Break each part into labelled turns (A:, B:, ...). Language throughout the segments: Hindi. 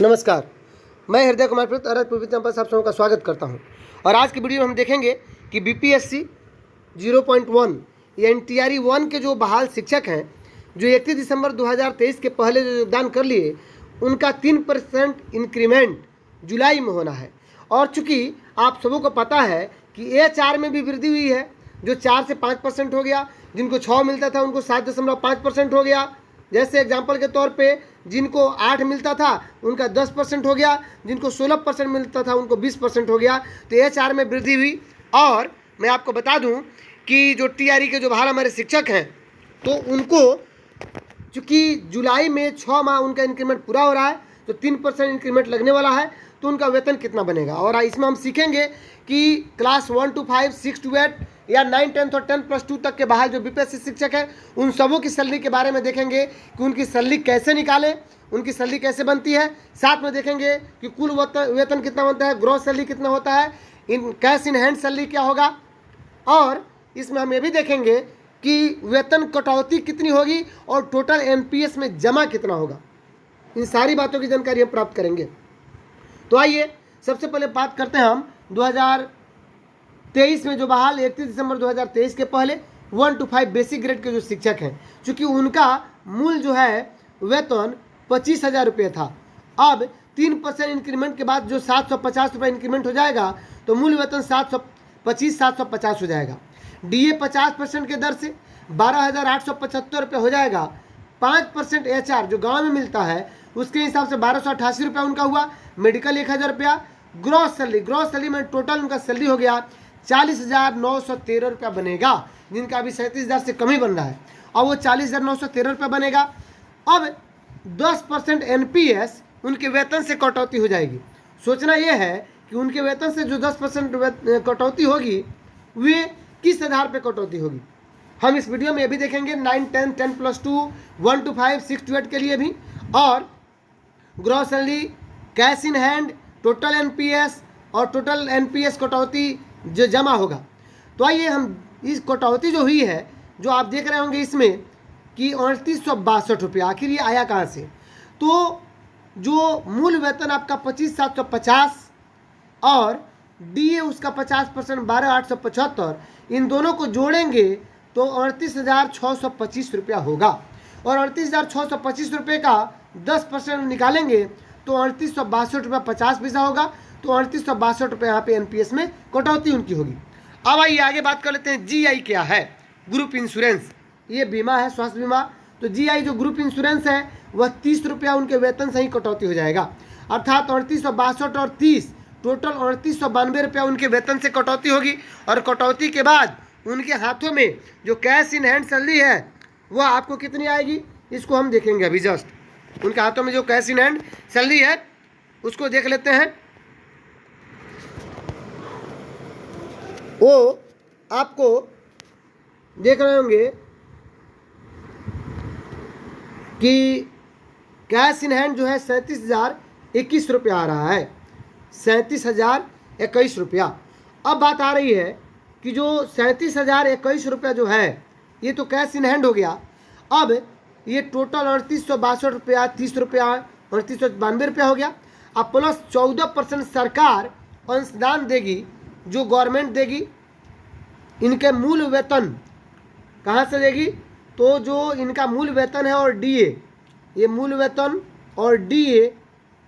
A: नमस्कार, मैं हृदय कुमार प्रीत अरज पूर्वी चंपारण से आप सबका स्वागत करता हूं। और आज की वीडियो में हम देखेंगे कि बीपीएससी 0.1 या एनटीआरई 1 के जो बहाल शिक्षक हैं, जो 31 दिसंबर 2023 के पहले जो योगदान कर लिए, उनका 3% इंक्रीमेंट जुलाई में होना है। और चूँकि आप सबों को पता है कि HR में भी वृद्धि हुई है, जो 4 से 5% हो गया। जिनको 6 मिलता था उनको 7.5% हो गया। जैसे एग्जाम्पल के तौर पे जिनको 8 मिलता था उनका 10% हो गया, जिनको 16% मिलता था उनको 20% हो गया। तो HR में वृद्धि हुई। और मैं आपको बता दूं कि जो TRE के जो बहाल हमारे शिक्षक हैं, तो उनको चूँकि जुलाई में 6 माह उनका इंक्रीमेंट पूरा हो रहा है, तो 3% इंक्रीमेंट लगने वाला है। तो उनका वेतन कितना बनेगा, और इसमें हम सीखेंगे कि क्लास 1 to 5, 6 to 8 या 9, 10 और 10+2 तक के बहाल जो बीपीएससी शिक्षक हैं, उन सबों की सैलरी के बारे में देखेंगे कि उनकी सैलरी कैसे निकालें, उनकी सैलरी कैसे बनती है। साथ में देखेंगे कि कुल वेतन कितना बनता है, ग्रॉस सैलरी कितना होता है, कैश इन हैंड सैलरी क्या होगा। और इसमें हम ये भी देखेंगे कि वेतन कटौती कितनी होगी और टोटल NPS में जमा कितना होगा। इन सारी बातों की जानकारी हम प्राप्त करेंगे। तो आइए सबसे पहले बात करते हैं हम 2023 में जो बहाल 31 दिसंबर 2023 के पहले 1 to 5 बेसिक ग्रेड के जो शिक्षक हैं, चूँकि उनका मूल जो है वेतन 25,000 रुपये था। अब 3% इंक्रीमेंट के बाद जो 750 रुपये इंक्रीमेंट हो जाएगा, तो मूल वेतन 750 हो जाएगा। DA 50% के दर से 12,875 रुपये हो जाएगा। 5% HR जो गांव में मिलता है उसके हिसाब से 1288 रुपया उनका हुआ। मेडिकल 1,000 रुपया। ग्रॉस सैलरी में टोटल उनका सैलरी हो गया 40,913 रुपया बनेगा, जिनका अभी 37,000 से कम ही बन रहा है। और वो 40,913 रुपया बनेगा। अब 10% NPS उनके वेतन से कटौती हो जाएगी। सोचना यह है कि उनके वेतन से जो 10% कटौती होगी, वे किस आधार पर कटौती होगी, हम इस वीडियो में ये भी देखेंगे। 9, 10, 10+2, 1 to 5, 6 to 8 के लिए भी। और gross salary, cash in hand, total NPS और टोटल NPS कटौती जो जमा होगा। तो आइए हम इस कटौती जो हुई है, जो आप देख रहे होंगे इसमें कि 3862 रुपया, आखिर ये आया कहाँ से। तो जो मूल वेतन आपका 25,750 और DA उसका 50% 12,875, इन दोनों को जोड़ेंगे तो 38,625 रुपया होगा। और 38,625 रुपये का 10% निकालेंगे तो 3862 रुपया 50 पैसा होगा। तो 3862 रुपये यहाँ पे NPS में कटौती उनकी होगी। अब आइए आगे बात कर लेते हैं। GI क्या है? Group insurance. ये बीमा है, स्वास्थ्य बीमा। तो GI जो ग्रुप इंश्योरेंस है, वह 30 रुपया उनके वेतन से ही कटौती हो जाएगा। अर्थात 3862 और 30, टोटल 3892 रुपया उनके वेतन से कटौती होगी। और कटौती के बाद उनके हाथों में जो कैश इन हैंड सैलरी है, वह आपको कितनी आएगी, इसको हम देखेंगे अभी जस्ट। उनके हाथों में जो कैश इन हैंड सैलरी है उसको देख लेते हैं। वो आपको देख रहे होंगे कि कैश इन हैंड जो है 37,021 रुपया आ रहा है। 37,021 रुपया। अब बात आ रही है कि जो 37,021 रुपया जो है, ये तो कैश इन हैंड हो गया। अब ये टोटल 3862 रुपया, 30 रुपया, 3892 रुपया हो गया। अब प्लस 14% सरकार अंशदान देगी, जो गवर्नमेंट देगी। इनके मूल वेतन कहाँ से देगी, तो जो इनका मूल वेतन है और DA, ये मूल वेतन और DA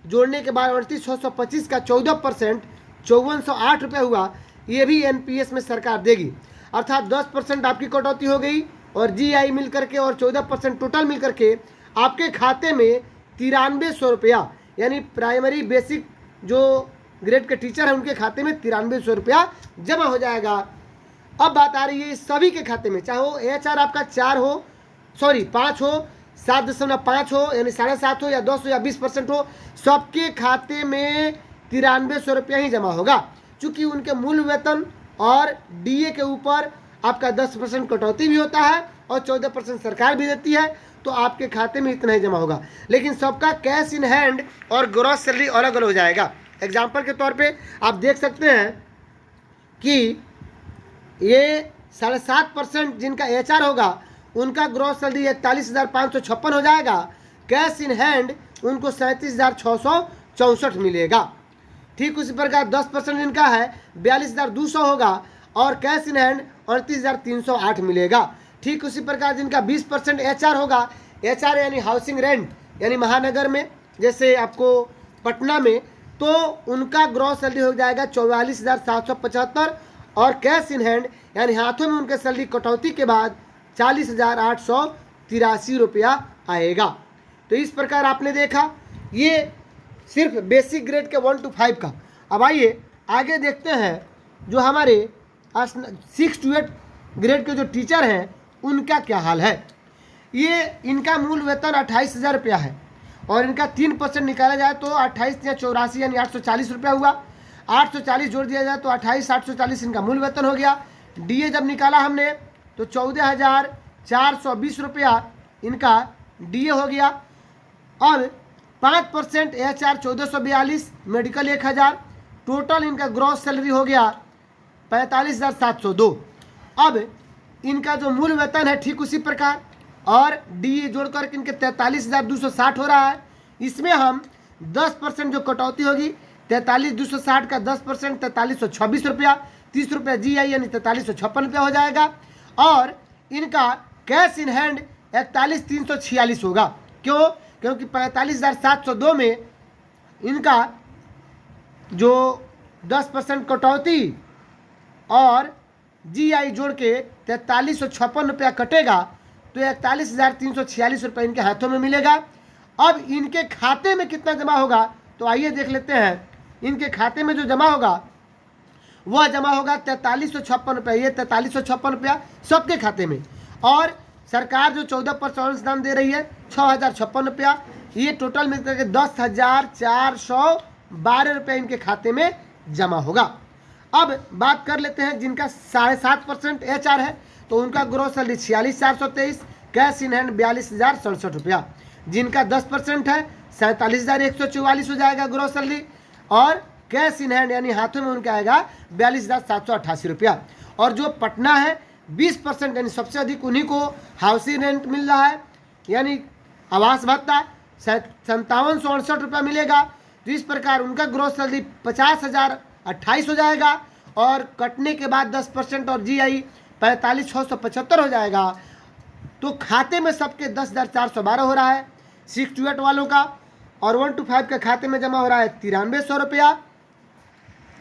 A: जोड़ने के बाद 38,625 का 14% 5,408 रुपया हुआ। ये भी NPS में सरकार देगी। अर्थात 10% आपकी कटौती हो गई और GI मिल करके और 14% टोटल मिल करके आपके खाते में 9300 रुपया, यानी प्राइमरी बेसिक जो ग्रेड के टीचर हैं उनके खाते में 9300 रुपया जमा हो जाएगा। अब बात आ रही है सभी के खाते में, चाहे वो HR आपका 5 हो, 7.5 हो, यानी 7.5 हो, या 10 हो, या 20% हो, सबके खाते में 9300 रुपया ही जमा होगा। चूँकि उनके मूल वेतन और DA के ऊपर आपका 10% कटौती भी होता है और 14% सरकार भी देती है, तो आपके खाते में इतना ही जमा होगा। लेकिन सबका कैश इन हैंड और ग्रॉस सैलरी अलग अलग हो जाएगा। एग्जाम्पल के तौर पे आप देख सकते हैं कि ये 7.5% जिनका HR होगा, उनका ग्रॉस सैलरी 41,556 हो जाएगा। कैश इन हैंड उनको 37,625 64 मिलेगा। ठीक उसी प्रकार 10% इनका है 42,200 होगा और कैश इन हैंड 38,308 मिलेगा। ठीक उसी प्रकार जिनका 20% HR होगा, HR यानी हाउसिंग रेंट यानी महानगर में जैसे आपको पटना में, तो उनका ग्रॉस सैलरी हो जाएगा 44,775 और कैश इन हैंड यानी हाथों में उनके सैलरी कटौती के बाद 40,883 रुपया आएगा। तो इस प्रकार आपने देखा ये सिर्फ बेसिक ग्रेड के 1 to 5 का। अब आइए आगे देखते हैं जो हमारे 6 to 8 ग्रेड के जो टीचर हैं उनका क्या हाल है। ये इनका मूल वेतन 28,000 रुपया है और इनका 3% निकाला जाए तो 28 या 84 यानी 840 रुपया हुआ। 840 जोड़ दिया जाए तो 28,840 इनका मूल वेतन हो गया। DA जब निकाला हमने तो 14,420 रुपया इनका DA हो गया। और 5% HR 1442, मेडिकल 1,000, टोटल इनका ग्रॉस सैलरी हो गया 45,702। अब इनका जो मूल वेतन है ठीक उसी प्रकार और DA जोड़ करके इनके 43,260 हो रहा है। इसमें हम 10% जो कटौती होगी 43,260 का 10% 4326 रुपया, 30 रुपया GI यानी 4356 रुपया हो जाएगा। और इनका कैश इन हैंड 41,346 होगा। क्यों? क्योंकि 45,702 में इनका जो 10% कटौती और GI जोड़ के 4356 रुपया कटेगा तो 41,346 रुपये इनके हाथों में मिलेगा। अब इनके खाते में कितना जमा होगा तो आइए देख लेते हैं। इनके खाते में जो जमा होगा वह जमा होगा 4356 रुपया। ये 4356 रुपया सबके खाते में और सरकार जो 14% अनुदान दे रही है 6,056 रुपया, ये टोटल मिलकर के 10,412 रुपये इनके खाते में जमा होगा। अब बात कर लेते हैं जिनका 7.5% HR है तो उनका gross salary 46,423, cash in hand 42,067 रुपया। जिनका 10% है 47,144 हो जाएगा ग्रॉस सैलरी और कैश इन हैंड यानी हाथों में उनका आएगा 42,788 रुपया। और जो पटना है 20% यानी सबसे अधिक उन्हीं को हाउसिंग रेंट मिल रहा है यानी आवास भत्ता 5768 रुपया मिलेगा। तो इस प्रकार उनका ग्रॉस सैलरी 50,028 हो जाएगा और कटने के बाद 10% और GI 45,675 हो जाएगा। तो खाते में सबके 10,412 हो रहा है 6 to 8 वालों का और 1 to 5 के खाते में जमा हो रहा है 9300 रुपया।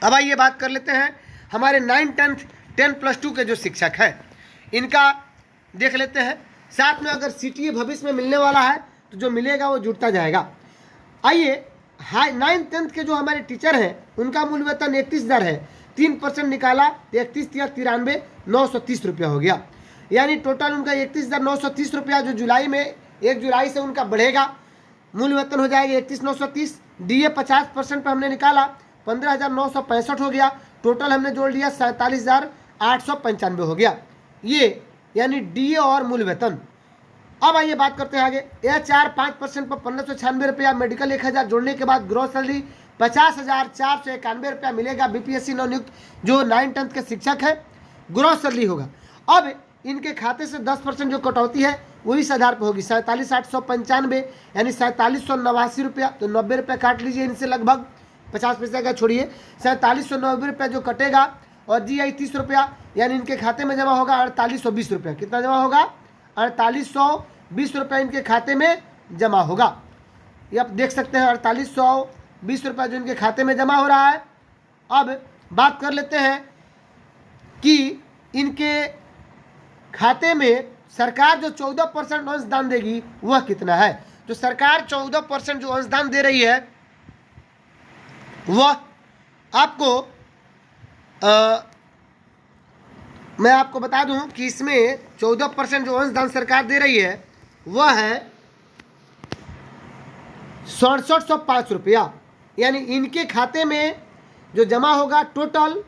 A: अब आइए बात कर लेते हैं हमारे 9, 10, 10+2 के जो शिक्षक हैं इनका देख लेते हैं। साथ में अगर CTA भविष्य में मिलने वाला है तो जो मिलेगा वो जुड़ता जाएगा। आइए 9, 10 के जो हमारे टीचर हैं उनका मूल वेतन 31,000 है, 3% निकाला 31,93,930 रुपया हो गया। यानी टोटल उनका 31,930 रुपया जो जुलाई में 1 जुलाई से उनका बढ़ेगा, मूल वेतन हो जाएगा 31,930। DA 50% पर हमने निकाला 15,965 हो गया। टोटल हमने जोड़ लिया 47,895 हो गया। ये यानी DA और मूल वेतन। अब आइए बात करते हैं आगे। HR 5% पर 1,596 रुपया, मेडिकल 1,000 जोड़ने के बाद ग्रॉस सैलरी 50,491 रुपया मिलेगा। BPSC नवनियुक्त जो 9, 10 के शिक्षक है ग्रॉस सैलरी होगा। अब इनके खाते से 10% जो कटौती है वो इस आधार पर होगी 47,895 यानी 47,989 रुपया। तो 90 रुपया काट लीजिए इनसे, लगभग 50 पैसे का छोड़िए, 4790 रुपया जो कटेगा और GI 30 रुपया यानी इनके खाते में जमा होगा 4820 रुपया। कितना जमा होगा? 4820 रुपया इनके खाते में जमा होगा। ये आप देख सकते हैं 4820 रुपया जो इनके खाते में जमा हो रहा है। अब बात कर लेते हैं कि इनके खाते में सरकार जो 14% अंशदान देगी वह कितना है। तो सरकार 14% जो अंशदान दे रही है वह आपको मैं आपको बता दूं कि इसमें 14% जो अंशदान सरकार दे रही है वह है 6705 रुपया। यानी इनके खाते में जो जमा होगा टोटल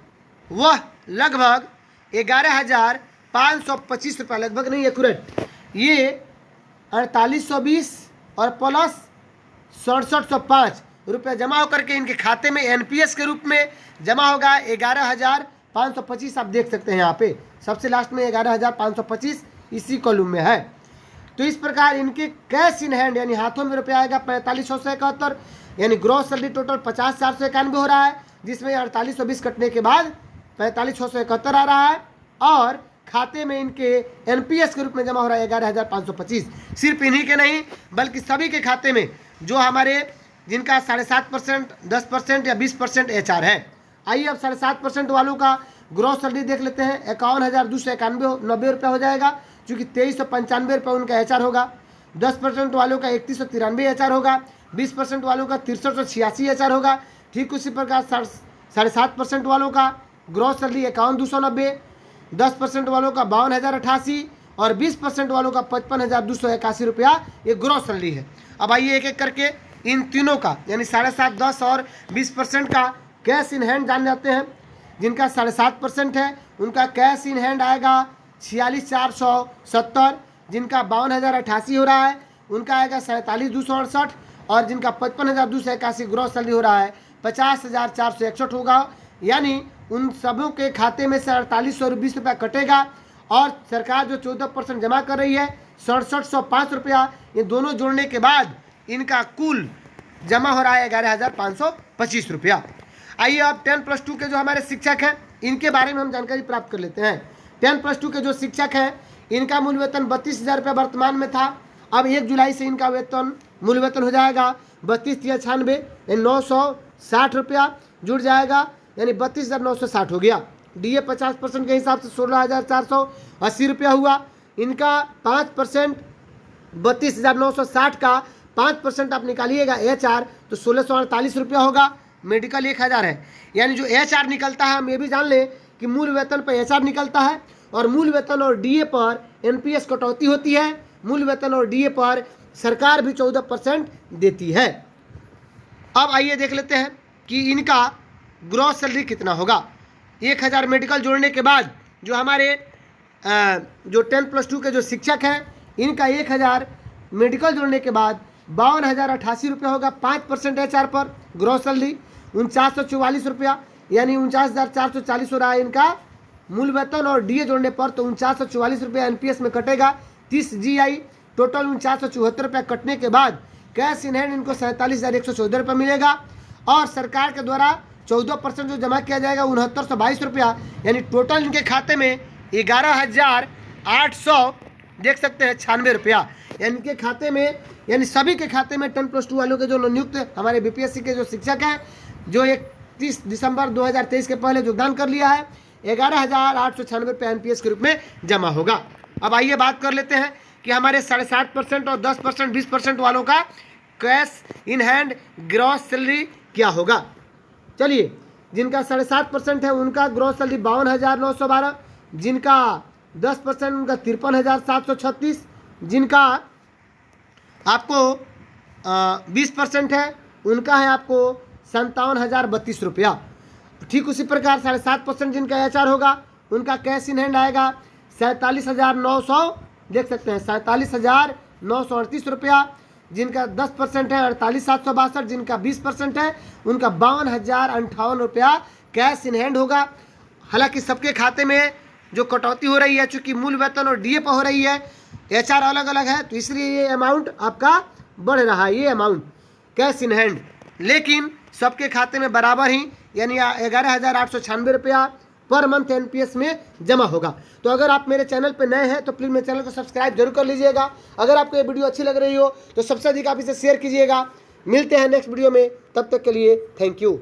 A: वह लगभग 11,525 रुपया, लगभग नहीं एक्यूरेट, ये 4820 और प्लस 6705 रुपया जमा होकर के इनके खाते में NPS के रूप में जमा होगा 11,525। आप देख सकते हैं यहाँ पे सबसे लास्ट में 11,525 इसी कॉलम में है। तो इस प्रकार इनके कैश इन हैंड यानी हाथों में रुपया आएगा 4571, यानी ग्रॉस सैलरी टोटल 50,491 हो रहा है, जिसमें 4820 कटने के बाद 45,671 आ रहा है, और खाते में इनके एनपीएस के रूप में जमा हो रहा है 11,525। सिर्फ इन्हीं के नहीं बल्कि सभी के खाते में जो हमारे जिनका 7.5%, 10% या 20% HR है। आइए अब 7.5% वालों का ग्रॉस सैलरी देख लेते हैं। 51,291 रुपया हो जाएगा, चूँकि 2395 रुपये उनका HR होगा। 10% वालों का 3193 HR होगा। 20% वालों का 6386 HR होगा। ठीक उसी प्रकार 7.5% वालों का ग्रॉस सैलरी 51,290, 10% वालों का 52,088 और 20% वालों का 55,281 रुपया ये ग्रॉस सैलरी है। अब आइए एक एक करके इन तीनों का यानी 7.5%, 10 और 20% का कैश इन हैंड जान जाते हैं। जिनका 7.5% है उनका कैश इन हैंड आएगा 46,470, जिनका 52,088 हो रहा है उनका आएगा 47,268, और जिनका 55,281 ग्रॉस सैलरी हो रहा है 50,461 होगा। यानी उन सबों के खाते में से 4820 रुपया कटेगा, और सरकार जो 14% जमा कर रही है 6705 रुपया, ये दोनों जोड़ने के बाद इनका कुल जमा हो रहा है 11,525 रुपया। आइए अब 10+2 के जो हमारे शिक्षक हैं इनके बारे में हम जानकारी प्राप्त कर लेते हैं। 10+2 के जो शिक्षक हैं इनका मूल वेतन 32,000 रुपया वर्तमान में था। अब 1 जुलाई से इनका वेतन मूल वेतन हो जाएगा 32,96 यानी 960 रुपया जुड़ जाएगा, यानी 32,960 हो गया। DA 50% के हिसाब से 16,480 रुपया हुआ। इनका 5% 32,960 का 5% आप निकालिएगा HR तो 1,648 रुपया होगा। मेडिकल 1,000 है, यानी जो HR निकलता है हम ये भी जान लें कि मूल वेतन पर HR निकलता है, और मूल वेतन और DA पर NPS कटौती होती है। मूल वेतन और DA पर सरकार भी 14% देती है। अब आइए देख लेते हैं कि इनका ग्रॉस सैलरी कितना होगा। 1,000 मेडिकल जोड़ने के बाद जो हमारे जो 10+2 के जो शिक्षक हैं इनका 1,000 मेडिकल जोड़ने के बाद 52,088 रुपया होगा। 5% HR पर ग्रॉस सैलरी 4944 रुपया, यानी 49,440 हो रहा है इनका मूल वेतन, और DA जोड़ने पर तो 4944 रुपया NPS में कटेगा। 30 GI टोटल 4974 रुपया कटने के बाद कैश इन हैंड इनको 47,114 रुपया मिलेगा, और सरकार के द्वारा 14% जो जमा किया जाएगा 6922 रुपया, यानी टोटल इनके खाते में 11,800 देख सकते हैं 96 रुपया, यानी इनके खाते में यानी सभी के खाते में 10+2 वालों के जो नियुक्त हमारे BPSC के जो शिक्षक हैं जो 31 दिसंबर 2023 के पहले योगदान कर लिया है 11,896 रुपये NPS के रूप में जमा होगा। अब आइए बात कर लेते हैं कि हमारे 7.5% और 10%, 20% वालों का cash in hand gross salary क्या होगा। चलिए, जिनका 7.5% है उनका ग्रॉस सैलरी 52,912, जिनका 10% उनका 53,736, जिनका आपको 20% है उनका है आपको 57,032 रुपया। ठीक उसी प्रकार 7.5% जिनका HR होगा उनका कैश इन हैंड आएगा 47,900 देख सकते हैं 47,938 रुपया, जिनका 10% है 48,762, जिनका 20% है उनका 52,058 रुपया कैश इन हैंड होगा। हालांकि सबके खाते में जो कटौती हो रही है चूँकि मूल वेतन और DA पर हो रही है, HR अलग अलग है, तो इसलिए ये अमाउंट आपका बढ़ रहा है, ये अमाउंट कैश इन हैंड, लेकिन सबके खाते में बराबर ही यानी 11,896 रुपया पर मंथ NPS में जमा होगा। तो अगर आप मेरे चैनल पर नए हैं तो प्लीज़ मेरे चैनल को सब्सक्राइब जरूर कर लीजिएगा। अगर आपको ये वीडियो अच्छी लग रही हो तो सबसे अधिक आप इसे शेयर कीजिएगा। मिलते हैं नेक्स्ट वीडियो में, तब तक के लिए थैंक यू।